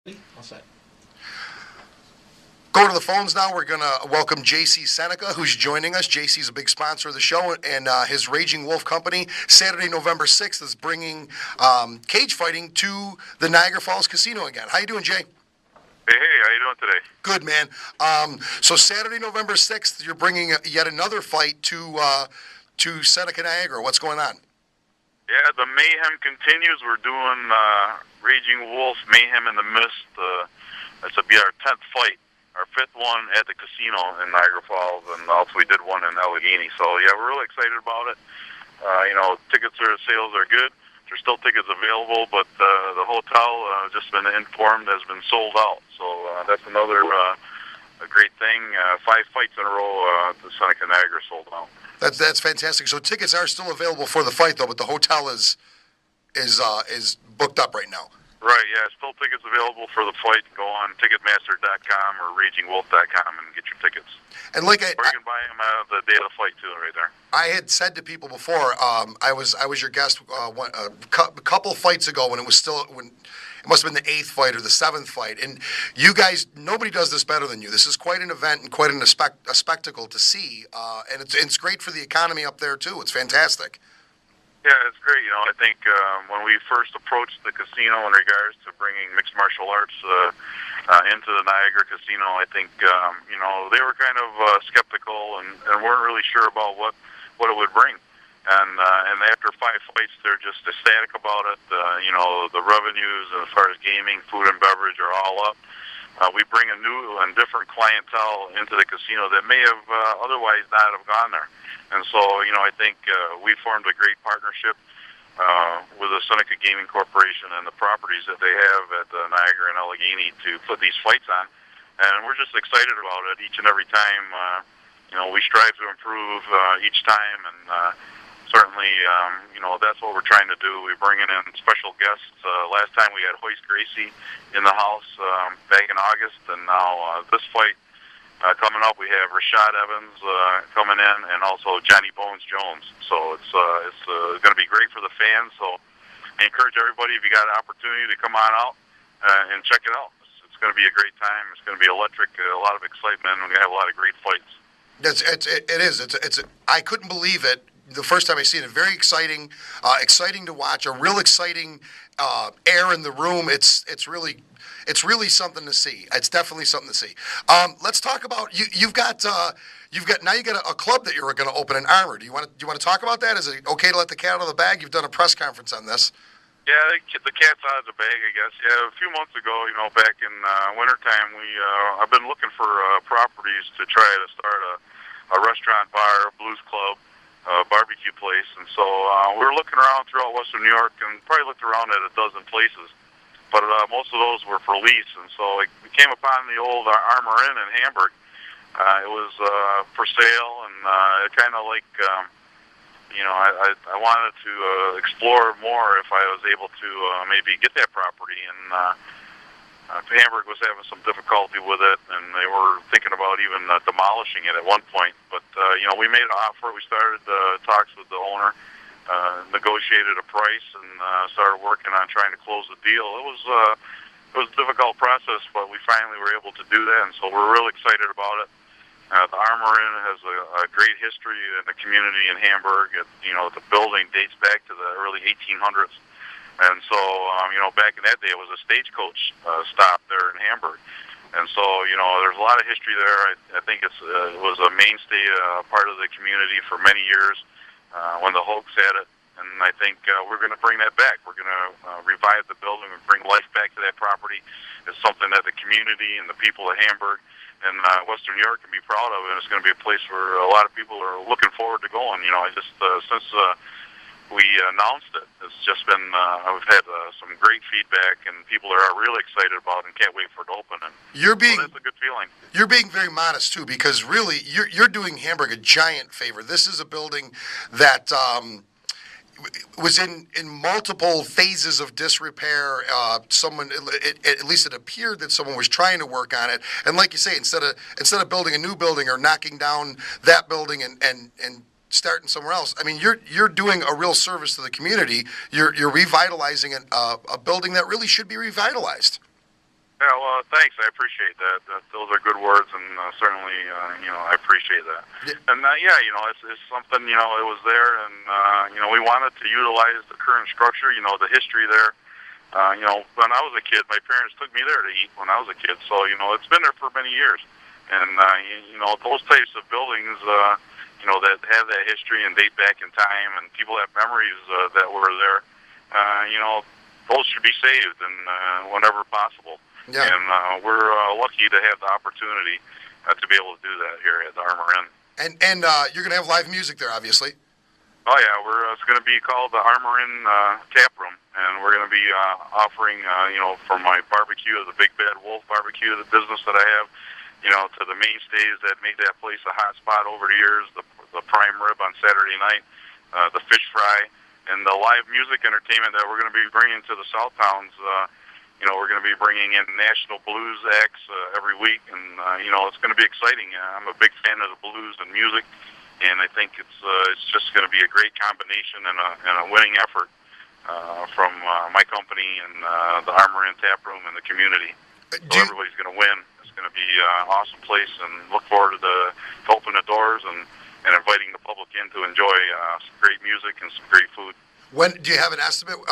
All set. Go to the phones now. We're going to welcome C Seneca, who's joining us. JC's a big sponsor of the show, and his Raging Wolf Company, Saturday, November 6th, is bringing cage fighting to the Niagara Falls Casino again. How you doing, Jay? Hey, how you doing today? Good, man. So Saturday, November 6th, you're bringing yet another fight to Seneca, Niagara. What's going on? Yeah, the Mayhem continues. We're doing Raging Wolf, Mayhem in the Mist. This will be our 10th fight, our 5th one at the casino in Niagara Falls, and also we did one in Allegheny. So, yeah, we're really excited about it. Sales are good. There's still tickets available, but the hotel, just been informed, has been sold out. So that's another a great thing. 5 fights in a row, the Seneca Niagara sold out. That's fantastic. So tickets are still available for the fight, though, but the hotel is booked up right now. Right, yeah. Still tickets available for the fight. Go on Ticketmaster.com or RagingWolf.com and get your tickets. And or you can buy them the day of the fight, too, right there. I had said to people before, I was your guest a couple fights ago when it must have been the 8th fight or the 7th fight. And you guys, nobody does this better than you. This is quite an event and quite a spectacle to see. And it's great for the economy up there, too. It's fantastic. Yeah, it's great. I think when we first approached the casino in regards to bringing mixed martial arts into the Niagara Casino, I think, they were kind of skeptical and weren't really sure about what it would bring. And after 5 fights, they're just ecstatic about it. The revenues as far as gaming, food and beverage are all up. We bring a new and different clientele into the casino that may have otherwise not have gone there. And so, I think we formed a great partnership with the Seneca Gaming Corporation and the properties that they have at Niagara and Allegheny to put these fights on. And we're just excited about it each and every time. We strive to improve each time, and certainly, that's what we're trying to do. We're bringing in special guests. Last time we had Hoist Gracie in the house back in August, and now this fight coming up, we have Rashad Evans coming in, and also Johnny Bones Jones. So it's going to be great for the fans. So I encourage everybody, if you got an opportunity, to come on out and check it out. It's going to be a great time. It's going to be electric. A lot of excitement. We're going to have a lot of great fights. It is. I couldn't believe it the first time I seen it. Very exciting, exciting to watch. A real exciting air in the room. It's really something to see. It's definitely something to see. Let's talk about you've got a club that you're going to open in Armour. Do you want to talk about that? Is it okay to let the cat out of the bag? You've done a press conference on this. Yeah, the cat's out of the bag, I guess. Yeah, a few months ago, back in wintertime, I've been looking for properties to try to start a restaurant, bar, blues club, barbecue place, and so we were looking around throughout Western New York and probably looked around at a dozen places. But most of those were for lease, and so we came upon the old Armour Inn in Hamburg. It was for sale, and it kind of like, I wanted to explore more if I was able to maybe get that property. And Hamburg was having some difficulty with it, and they were thinking about even demolishing it at one point. But, we made an offer. We started talks with the owner. Negotiated a price and started working on trying to close the deal. It was a difficult process, but we finally were able to do that, and so we're really excited about it. The Armour Inn has a great history in the community in Hamburg. The building dates back to the early 1800s, and so back in that day it was a stagecoach stop there in Hamburg, and so there's a lot of history there. I think it was a mainstay part of the community for many years. When the Hogs had it, and I think we're going to bring that back. We're going to revive the building and bring life back to that property. It's something that the community and the people of Hamburg and Western New York can be proud of, and it's going to be a place where a lot of people are looking forward to going. I just since we announced it, it's just been I've had some great feedback, and people are really excited about it and can't wait for it to open. And that's a good feeling. You're being very modest too, because really you're doing Hamburg a giant favor. This is a building that was in multiple phases of disrepair. At least it appeared that someone was trying to work on it. And like you say, instead of building a new building or knocking down that building and starting somewhere else, I mean, you're doing a real service to the community. You're revitalizing a building that really should be revitalized. Yeah, thanks. I appreciate that. Those are good words, and certainly, I appreciate that. Yeah. And it's something. It was there, and we wanted to utilize the current structure. The history there. When I was a kid, my parents took me there to eat when I was a kid. So it's been there for many years, and those types of buildings, that have that history and date back in time, and people have memories that were there. Those should be saved, and whenever possible. Yeah. And we're lucky to have the opportunity to be able to do that here at the Armor Inn. And you're going to have live music there, obviously. Oh yeah, it's going to be called the Armor Inn Tap Room, and we're going to be offering, from my barbecue, the Big Bad Wolf barbecue, the business that I have, to the mainstays that made that place a hot spot over the years, the prime rib on Saturday night, the fish fry, and the live music entertainment that we're going to be bringing to the South Towns. We're going to be bringing in national blues acts every week, and it's going to be exciting. I'm a big fan of the blues and music, and I think it's just going to be a great combination and a winning effort from my company and the Armor Inn Tap Room and the community. So everybody's going to win. It's going to be an awesome place, and look forward to open the doors and inviting the public in to enjoy some great music and some great food. When do you have an estimate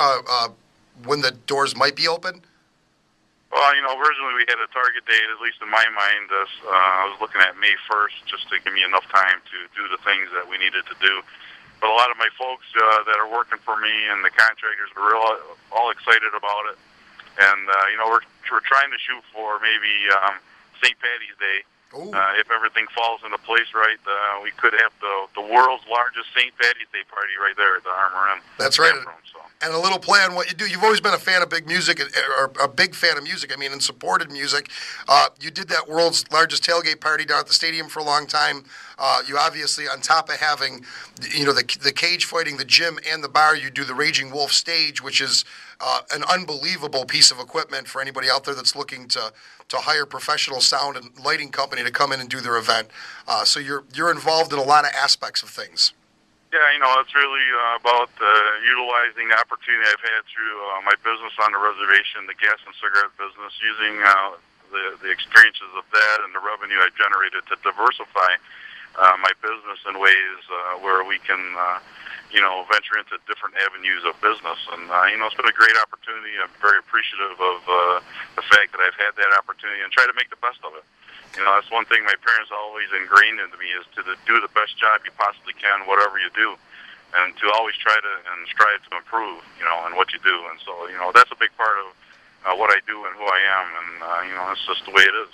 when the doors might be open? Well, originally we had a target date, at least in my mind. I was looking at May 1st, just to give me enough time to do the things that we needed to do. But a lot of my folks that are working for me and the contractors were all excited about it. And we're trying to shoot for maybe St. Patty's Day. If everything falls into place right, we could have the world's largest St. Patty's Day party right there at the Armor Inn. That's right. Room, so. And a little play on what you do. You've always been a fan of big music, or a big fan of music. I mean, and supported music. You did that world's largest tailgate party down at the stadium for a long time. You obviously, on top of having, the cage fighting, the gym, and the bar, you do the Raging Wolf stage, which is an unbelievable piece of equipment for anybody out there that's looking to hire professional sound and lighting company to come in and do their event. So you're involved in a lot of aspects of things. Yeah, it's really about utilizing the opportunity I've had through my business on the reservation, the gas and cigarette business, using the experiences of that and the revenue I generated to diversify my business in ways where we can, venture into different avenues of business. And, it's been a great opportunity. I'm very appreciative of the fact that I've had that opportunity and try to make the best of it. That's one thing my parents always ingrained into me, is to do the best job you possibly can, whatever you do, and to always try to and strive to improve, in what you do. And so, that's a big part of what I do and who I am, and, it's just the way it is.